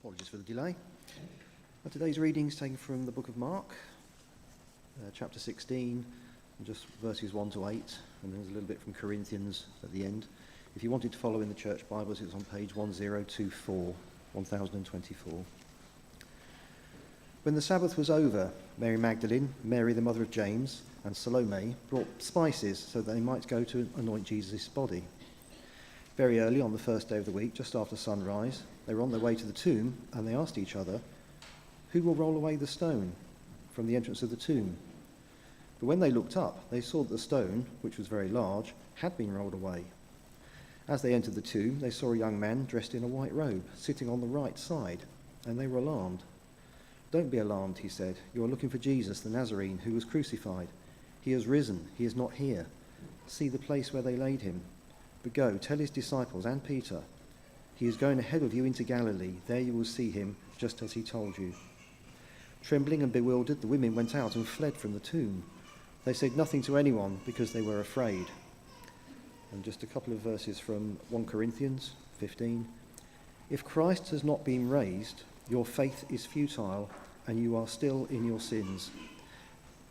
Apologies for the delay. Today's reading is taken from the book of Mark, chapter 16, and just verses 1 to 8, and there's a little bit from Corinthians at the end. If you wanted to follow in the church Bibles, it's on page 1024. When the Sabbath was over, Mary Magdalene, Mary the mother of James, and Salome brought spices so that they might go to anoint Jesus' body. Very early on the first day of the week, just after sunrise, they were on their way to the tomb, and they asked each other, "Who will roll away the stone from the entrance of the tomb?" But when they looked up, they saw that the stone, which was very large, had been rolled away. As they entered the tomb, they saw a young man dressed in a white robe, sitting on the right side, and they were alarmed. "Don't be alarmed," he said. "You are looking for Jesus, the Nazarene, who was crucified. He has risen. He is not here. See the place where they laid him. But go, tell his disciples and Peter, he is going ahead of you into Galilee. There you will see him, just as he told you." Trembling and bewildered, the women went out and fled from the tomb. They said nothing to anyone because they were afraid. And just a couple of verses from 1 Corinthians 15. "If Christ has not been raised, your faith is futile, and you are still in your sins.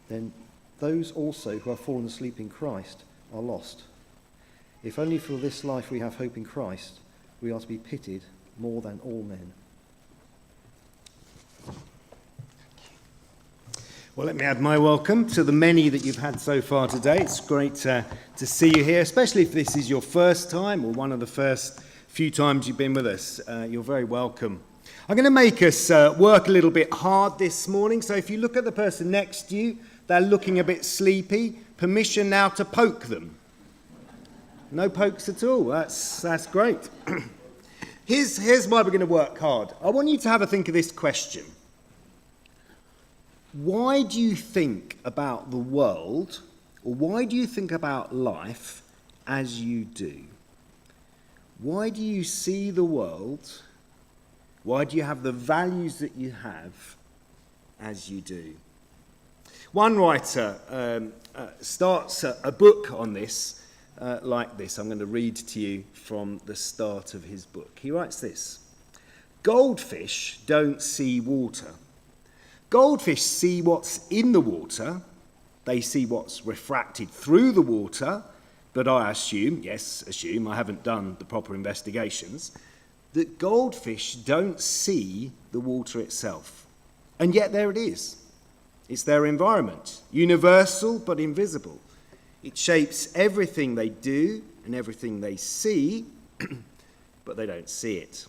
Then those also who have fallen asleep in Christ are lost. If only for this life we have hope in Christ, we are to be pitied more than all men." Well, let me add my welcome to the many that you've had so far today. It's great to see you here, especially if this is your first time or one of the first few times you've been with us. You're very welcome. I'm going to make us work a little bit hard this morning. So if you look at the person next to you, they're looking a bit sleepy. Permission now to poke them. No pokes at all. That's great. Here's why we're going to work hard. I want you to have a think of this question. Why do you think about the world, or why do you think about life as you do? Why do you see the world? Why do you have the values that you have as you do? One writer starts a book on this like this. I'm going to read to you from the start of his book. He writes this: "Goldfish don't see water. Goldfish see what's in the water. They see what's refracted through the water. But I assume, I haven't done the proper investigations, that goldfish don't see the water itself. And yet there it is. It's their environment, universal but invisible. It shapes everything they do and everything they see, but they don't see it."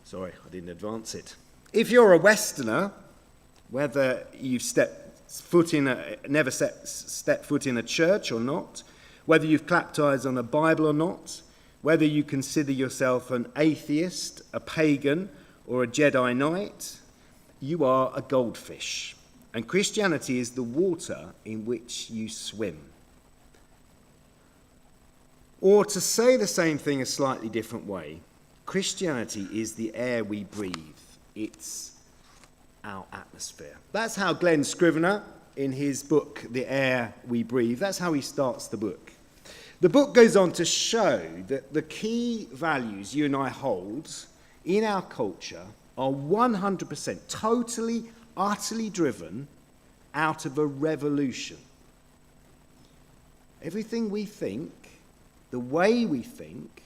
Sorry, I didn't advance it. If you're a Westerner, whether you've never stepped foot in a church or not, whether you've clapped eyes on a Bible or not, whether you consider yourself an atheist, a pagan, or a Jedi Knight, you are a goldfish. And Christianity is the water in which you swim. Or to say the same thing a slightly different way, Christianity is the air we breathe. It's our atmosphere. That's how Glenn Scrivener, in his book, The Air We Breathe, that's how he starts the book. The book goes on to show that the key values you and I hold in our culture are 100% totally, utterly driven out of a revolution. Everything we think, the way we think,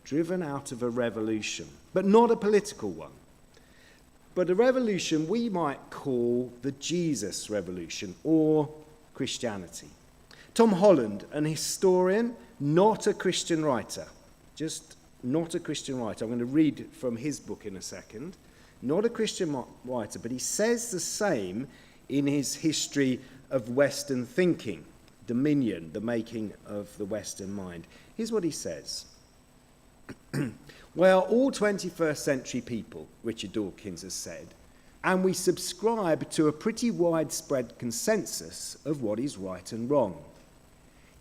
driven out of a revolution, but not a political one, but a revolution we might call the Jesus Revolution or Christianity. Tom Holland, an historian, not a Christian writer, just not a Christian writer. I'm going to read from his book in a second. Not a Christian writer, but he says the same in his history of Western thinking, Dominion, the making of the Western mind. Here's what he says. "We are all 21st century people," Richard Dawkins has said, "and we subscribe to a pretty widespread consensus of what is right and wrong.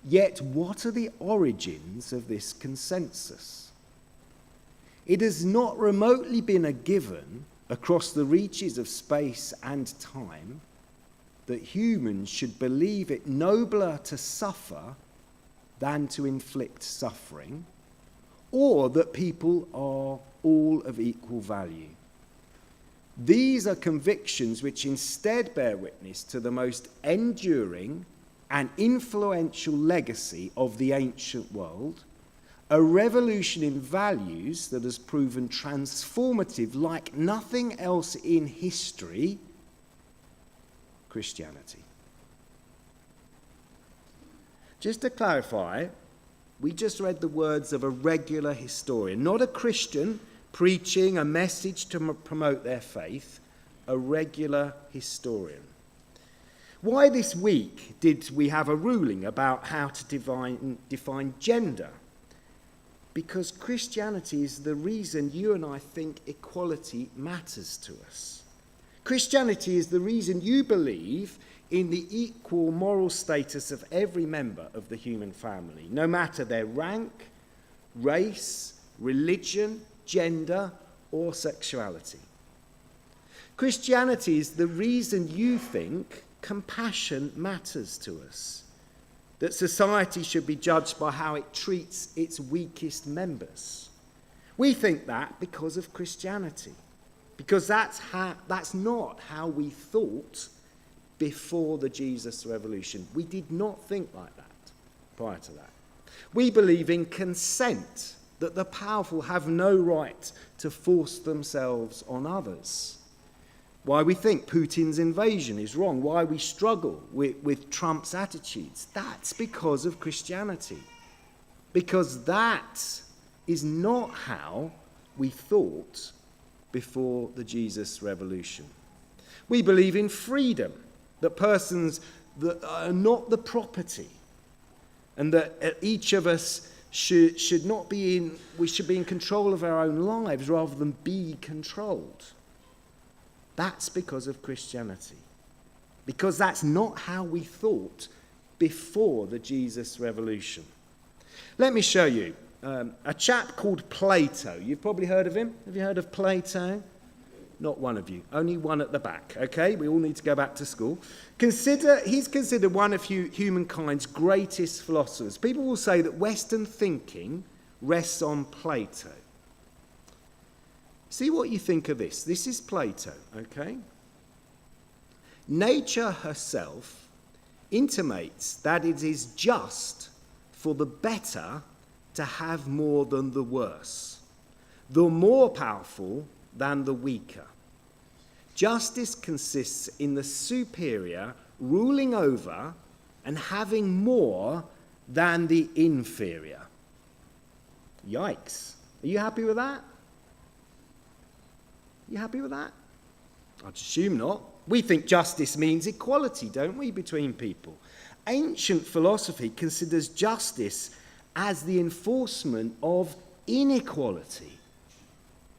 Yet what are the origins of this consensus? It has not remotely been a given across the reaches of space and time that humans should believe it nobler to suffer than to inflict suffering, or that people are all of equal value. These are convictions which instead bear witness to the most enduring and influential legacy of the ancient world, a revolution in values that has proven transformative like nothing else in history: Christianity. Just to clarify, we just read the words of a regular historian, not a Christian preaching a message to promote their faith, a regular historian. Why this week did we have a ruling about how to define gender? Because Christianity is the reason you and I think equality matters to us. Christianity is the reason you believe in the equal moral status of every member of the human family, no matter their rank, race, religion, gender, or sexuality. Christianity is the reason you think compassion matters to us, that society should be judged by how it treats its weakest members. We think that because of Christianity, because that's not how we thought before the Jesus revolution. We did not think like that prior to that. We believe in consent, that the powerful have no right to force themselves on others. Why we think Putin's invasion is wrong, why we struggle with Trump's attitudes, that's because of Christianity. Because that is not how we thought before the Jesus revolution. We believe in freedom, that persons that are not the property, and that each of us should not be in, we should be in control of our own lives rather than be controlled. That's because of Christianity. Because that's not how we thought before the Jesus revolution. Let me show you a chap called Plato. You've probably heard of him. Have you heard of Plato? Not one of you. Only one at the back, okay? We all need to go back to school. He's considered one of humankind's greatest philosophers. People will say that Western thinking rests on Plato. See what you think of this. This is Plato, okay? Nature herself intimates that it is just for the better to have more than the worse, the more powerful than the weaker. Justice consists in the superior ruling over and having more than the inferior. Yikes. Are you happy with that? You happy with that? I'd assume not. We think justice means equality, don't we, between people? Ancient philosophy considers justice as the enforcement of inequality.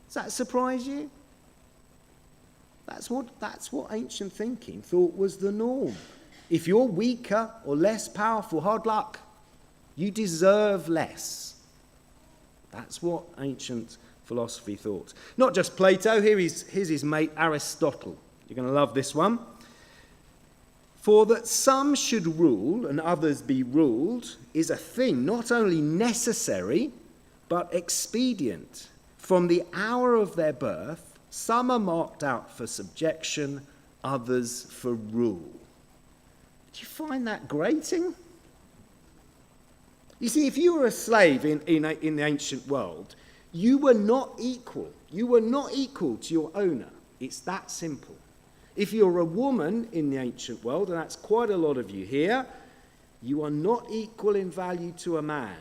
Does that surprise you? That's what ancient thinking thought was the norm. If you're weaker or less powerful, hard luck. You deserve less. That's what ancient philosophy thought. Not just Plato, here's his mate Aristotle. You're going to love this one. For that some should rule and others be ruled is a thing not only necessary, but expedient. From the hour of their birth, some are marked out for subjection, others for rule. Do you find that grating? You see, if you were a slave in the ancient world, you were not equal. You were not equal to your owner. It's that simple. If you're a woman in the ancient world, and that's quite a lot of you here, you are not equal in value to a man.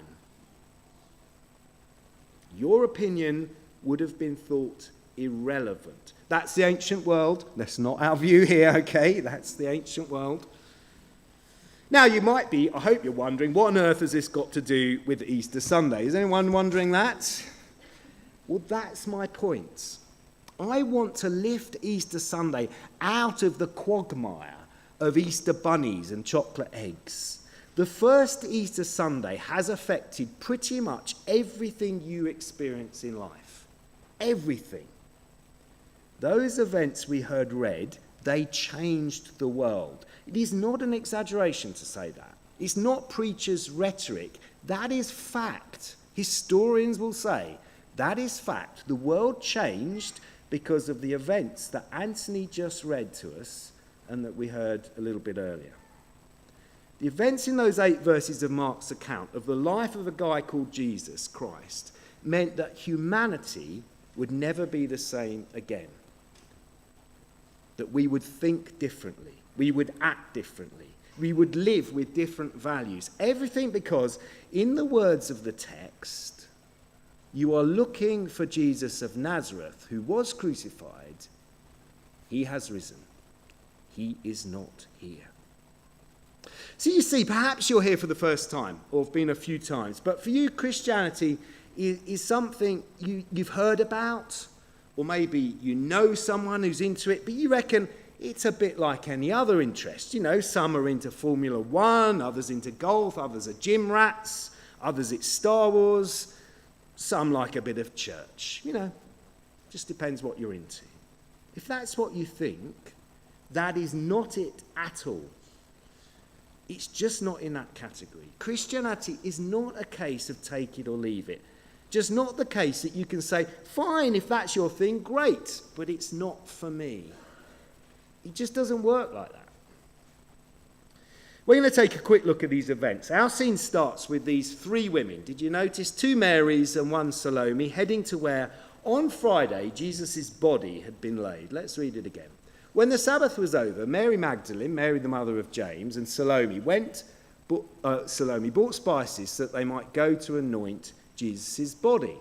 Your opinion would have been thought irrelevant. That's the ancient world. That's not our view here, okay? That's the ancient world. Now, you might be, I hope you're wondering, what on earth has this got to do with Easter Sunday? Is anyone wondering that? Well, that's my point. I want to lift Easter Sunday out of the quagmire of Easter bunnies and chocolate eggs. The first Easter Sunday has affected pretty much everything you experience in life. Everything. Those events we heard read, they changed the world. It is not an exaggeration to say that. It's not preachers' rhetoric. That is fact Historians will say that is fact. The world changed because of the events that Anthony just read to us and that we heard a little bit earlier. The events in those 8 verses of Mark's account of the life of a guy called Jesus Christ meant that humanity would never be the same again. That we would think differently, we would act differently, we would live with different values. Everything because, in the words of the text, you are looking for Jesus of Nazareth, who was crucified. He has risen. He is not here. So you see, perhaps you're here for the first time, or have been a few times, but for you, Christianity is something you've heard about, or maybe you know someone who's into it, but you reckon it's a bit like any other interest. You know, some are into Formula One, others into golf, others are gym rats, others it's Star Wars, some like a bit of church. You know, just depends what you're into. If that's what you think, that is not it at all. It's just not in that category. Christianity is not a case of take it or leave it. Just not the case that you can say, fine, if that's your thing, great, but it's not for me. It just doesn't work like that. We're going to take a quick look at these events. Our scene starts with these 3 women. Did you notice? 2 Marys and 1 Salome heading to where, on Friday, Jesus' body had been laid. Let's read it again. When the Sabbath was over, Mary Magdalene, Mary the mother of James, and Salome bought spices so that they might go to anoint Jesus' body.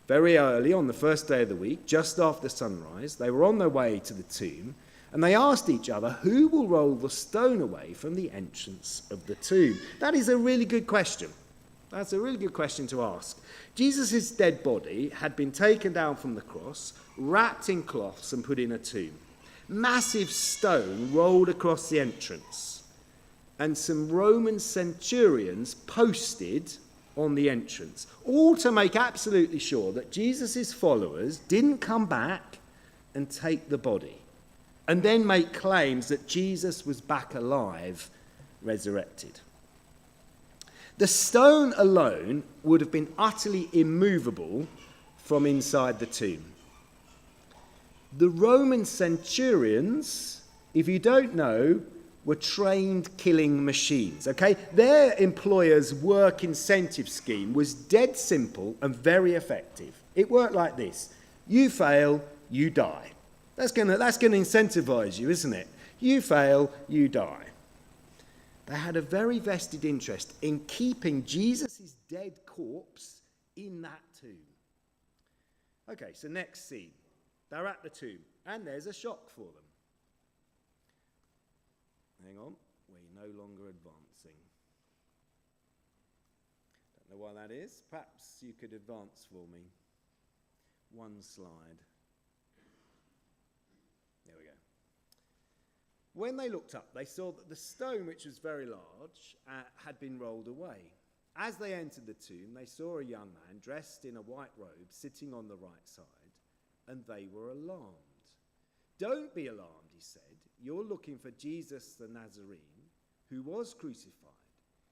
Very early on the first day of the week, just after sunrise, they were on their way to the tomb, and they asked each other, who will roll the stone away from the entrance of the tomb? That is a really good question. That's a really good question to ask. Jesus' dead body had been taken down from the cross, wrapped in cloths and put in a tomb. Massive stone rolled across the entrance, and some Roman centurions posted on the entrance, all to make absolutely sure that Jesus' followers didn't come back and take the body, and then make claims that Jesus was back alive, resurrected. The stone alone would have been utterly immovable from inside the tomb. The Roman centurions, if you don't know, were trained killing machines, okay? Their employer's work incentive scheme was dead simple and very effective. It worked like this. You fail, you die. That's gonna incentivize you, isn't it? You fail, you die. They had a very vested interest in keeping Jesus' dead corpse in that tomb. Okay, so next scene. They're at the tomb, and there's a shock for them. Hang on, we're no longer advancing. Don't know why that is. Perhaps you could advance for me. 1 slide. There we go. When they looked up, they saw that the stone, which was very large, had been rolled away. As they entered the tomb, they saw a young man dressed in a white robe sitting on the right side, and they were alarmed. Don't be alarmed, he said. You're looking for Jesus the Nazarene, who was crucified.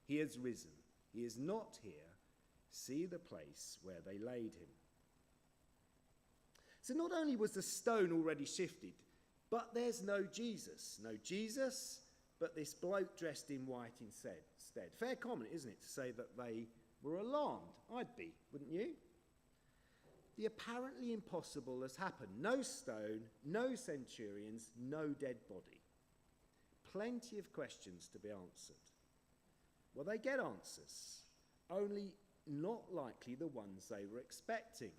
He has risen. He is not here. See the place where they laid him. So not only was the stone already shifted, but there's no Jesus. No Jesus, but this bloke dressed in white instead. Fair comment, isn't it, to say that they were alarmed? I'd be, wouldn't you? The apparently impossible has happened. No stone, no centurions, no dead body. Plenty of questions to be answered. Well, they get answers, only not likely the ones they were expecting.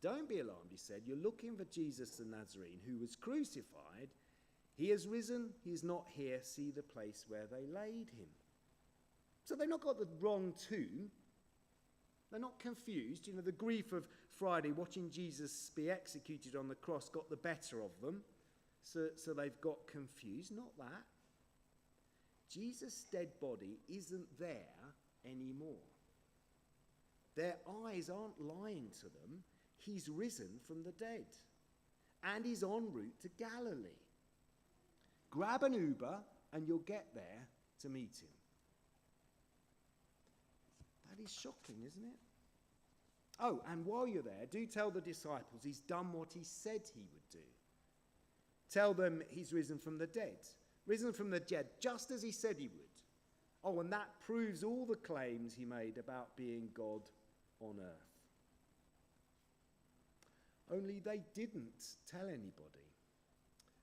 Don't be alarmed, he said. You're looking for Jesus the Nazarene, who was crucified. He has risen. He is not here. See the place where they laid him. So they've not got the wrong tomb. They're not confused. You know, the grief of Friday, watching Jesus be executed on the cross, got the better of them. So they've got confused. Not that. Jesus' dead body isn't there anymore. Their eyes aren't lying to them. He's risen from the dead. And he's en route to Galilee. Grab an Uber and you'll get there to meet him. That is shocking, isn't it? Oh, and while you're there, do tell the disciples he's done what he said he would do. Tell them he's risen from the dead. Risen from the dead, just as he said he would. Oh, and that proves all the claims he made about being God on earth. Only they didn't tell anybody.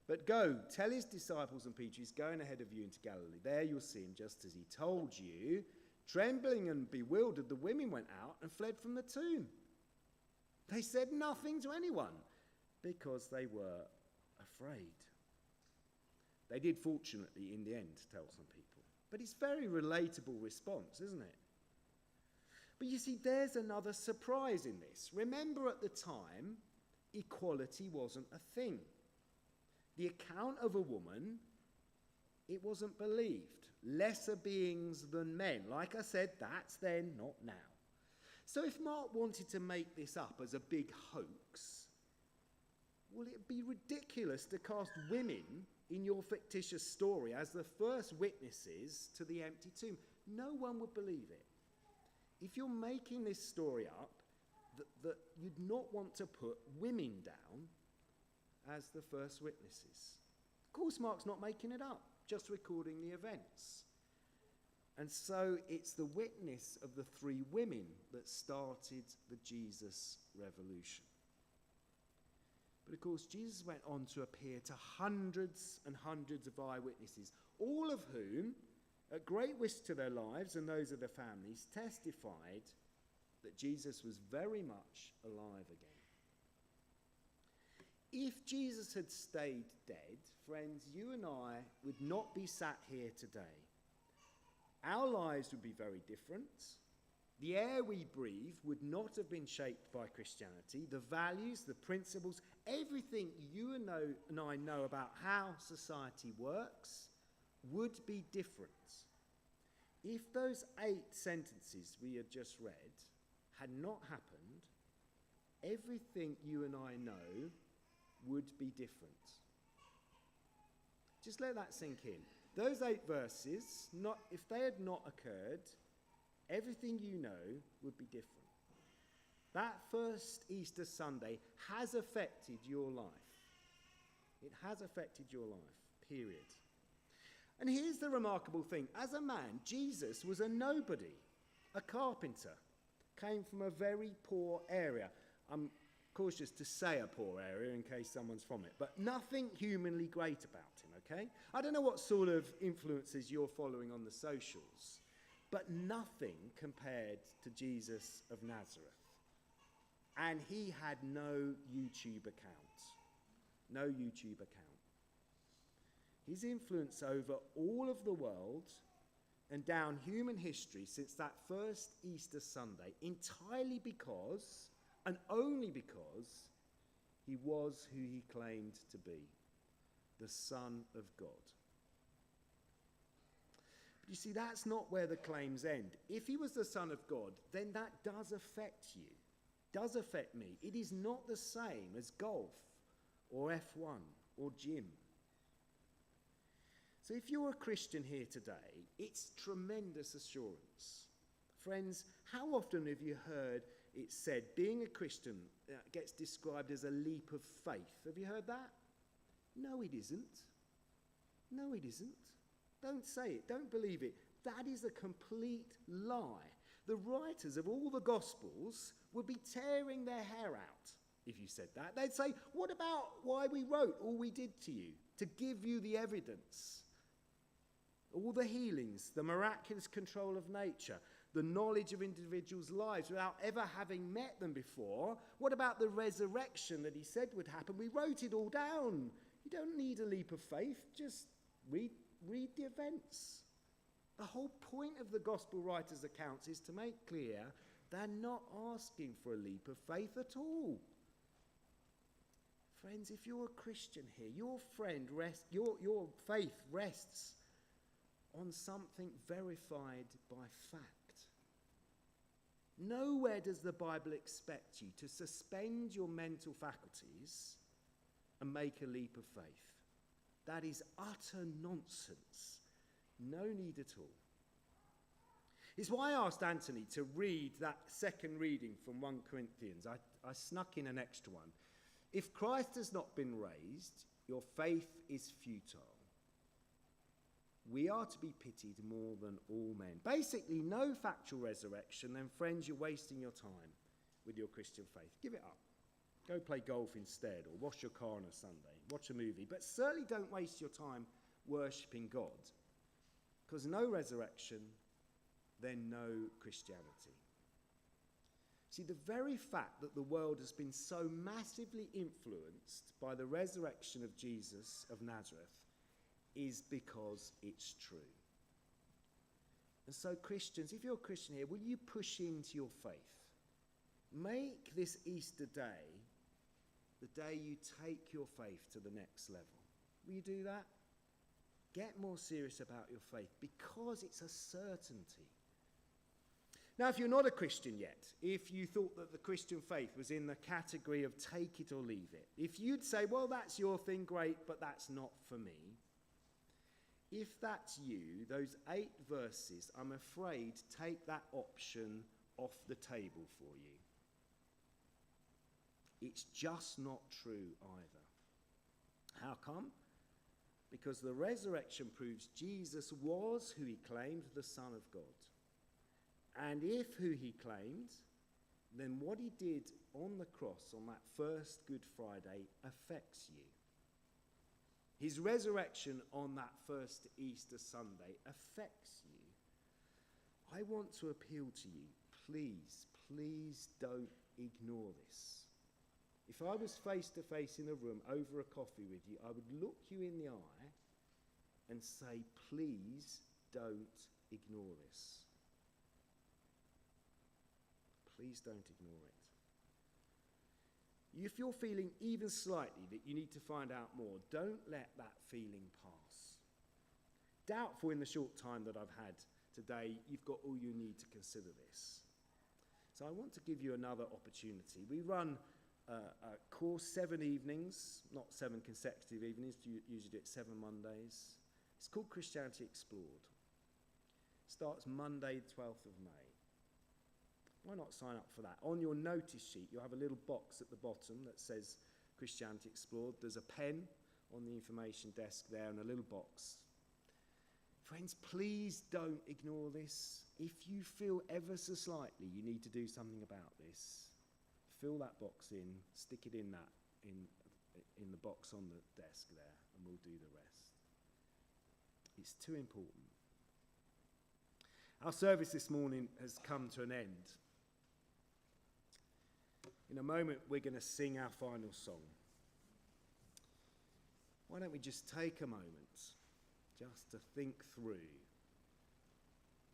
But go, tell his disciples and Peter he's going ahead of you into Galilee. There you'll see him just as he told you. Trembling and bewildered, the women went out and fled from the tomb. They said nothing to anyone because they were afraid. They did, fortunately, in the end, tell some people. But it's a very relatable response, isn't it? But you see, there's another surprise in this. Remember, at the time, equality wasn't a thing. The account of a woman, it wasn't believed. Lesser beings than men. Like I said, that's then, not now. So if Mark wanted to make this up as a big hoax, well, it'd be ridiculous to cast women in your fictitious story as the first witnesses to the empty tomb. No one would believe it. If you're making this story up, that you'd not want to put women down as the first witnesses. Of course, Mark's not making it up, just recording the events. And so it's the witness of the three women that started the Jesus revolution. But of course, Jesus went on to appear to hundreds and hundreds of eyewitnesses, all of whom, at great risk to their lives and those of their families, testified that Jesus was very much alive again. If Jesus had stayed dead, friends, you and I would not be sat here today. Our lives would be very different. The air we breathe would not have been shaped by Christianity. The values, the principles, everything you and I know about how society works would be different. If those 8 sentences we had just read had not happened, everything you and I know would be different. Just let that sink in. Those 8 verses, if they had not occurred, everything you know would be different. That first Easter Sunday has affected your life. It has affected your life, period. And here's the remarkable thing. As a man, Jesus was a nobody, a carpenter, came from a very poor area. I'm cautious to say a poor area in case someone's from it, but nothing humanly great about him, okay? I don't know what sort of influences you're following on the socials, but nothing compared to Jesus of Nazareth. And he had no YouTube account. No YouTube account. His influence over all of the world and down human history since that first Easter Sunday, entirely because, and only because, he was who he claimed to be, the Son of God. But you see, that's not where the claims end. If he was the Son of God, then that does affect you, does affect me. It is not the same as golf or F1 or gym. So if you're a Christian here today, it's tremendous assurance. Friends, how often have you heard it said being a Christian gets described as a leap of faith? Have you heard that? No, it isn't. No, it isn't. Don't say it. Don't believe it. That is a complete lie. The writers of all the Gospels would be tearing their hair out if you said that. They'd say, what about why we wrote all we did to you? To give you the evidence. All the healings, the miraculous control of nature, the knowledge of individuals' lives without ever having met them before. What about the resurrection that he said would happen? We wrote it all down. You don't need a leap of faith. Just read the events. The whole point of the gospel writers' accounts is to make clear they're not asking for a leap of faith at all. Friends, if you're a Christian here, your faith rests on something verified by fact. Nowhere does the Bible expect you to suspend your mental faculties and make a leap of faith. That is utter nonsense. No need at all. It's why I asked Anthony to read that second reading from 1 Corinthians. I snuck in an extra one. If Christ has not been raised, your faith is futile. We are to be pitied more than all men. Basically, no factual resurrection, then friends, you're wasting your time with your Christian faith. Give it up. Go play golf instead, or wash your car on a Sunday, watch a movie. But certainly don't waste your time worshipping God. Because no resurrection, then no Christianity. See, the very fact that the world has been so massively influenced by the resurrection of Jesus of Nazareth is because it's true. And so Christians, if you're a Christian here, will you push into your faith? Make this Easter day the day you take your faith to the next level. Will you do that? Get more serious about your faith because it's a certainty. Now, if you're not a Christian yet, if you thought that the Christian faith was in the category of take it or leave it, if you'd say, well, that's your thing, great, but that's not for me. If that's you, those 8 verses, I'm afraid, take that option off the table for you. It's just not true either. How come? Because the resurrection proves Jesus was who he claimed, the Son of God. And if who he claimed, then what he did on the cross on that first Good Friday affects you. His resurrection on that first Easter Sunday affects you. I want to appeal to you, please, please don't ignore this. If I was face to face in a room over a coffee with you, I would look you in the eye and say, please don't ignore this. Please don't ignore it. If you're feeling even slightly that you need to find out more, don't let that feeling pass. Doubtful in the short time that I've had today, you've got all you need to consider this. So I want to give you another opportunity. We run a course 7 evenings, not 7 consecutive evenings, you usually do it 7 Mondays. It's called Christianity Explored. It starts Monday, the 12th of May. Why not sign up for that? On your notice sheet, you'll have a little box at the bottom that says Christianity Explored. There's a pen on the information desk there and a little box. Friends, please don't ignore this. If you feel ever so slightly you need to do something about this, fill that box in, stick it in the box on the desk there, and we'll do the rest. It's too important. Our service this morning has come to an end. In a moment, we're going to sing our final song. Why don't we just take a moment just to think through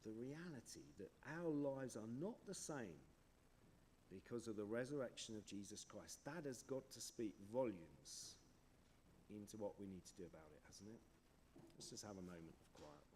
the reality that our lives are not the same because of the resurrection of Jesus Christ. That has got to speak volumes into what we need to do about it, hasn't it? Let's just have a moment of quiet.